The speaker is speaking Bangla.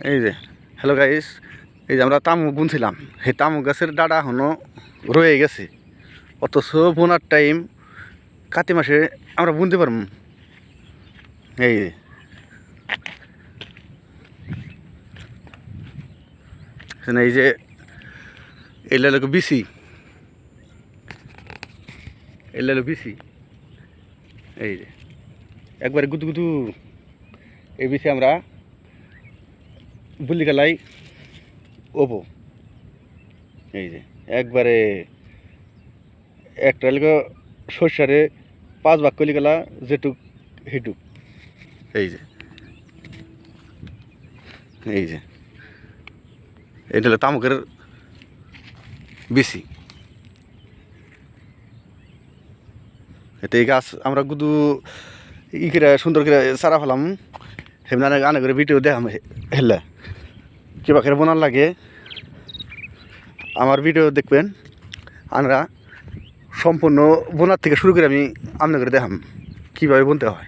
এই যে হ্যালো গাইস, এই যে আমরা তামুক বুনছিলাম, সেই তামুক গাছের ডাঁটা এখনও রয়ে গেছে। অথচ বোনার টাইম কাতি মাসে আমরা বুনতে পারব। এই যে এই যে এই লাইলো বিসি, এই লাইলো বিসি, এই যে একবারে গুদু গুদু এই বিসি আমরা বুলি গেলাই ওপো। এই যে একবারে একটা এলাকা সর্ষারে 5 ভাগ কলি গেলা যেটুক হেটুক। এই যে এই যে এটা হলো তামুকের বিসি। এতে এই গাছ আমরা গুদু ই করে সুন্দর করে চারা ফেলাম, সেমনি আনে করে ভিডিও দেখাম হেলে কিবা করে বোনার লাগে। আমার ভিডিও দেখবেন, আমরা সম্পূর্ণ বোনার থেকে শুরু করে আমি আমনে করে দেখাম কীভাবে বুনতে হয়।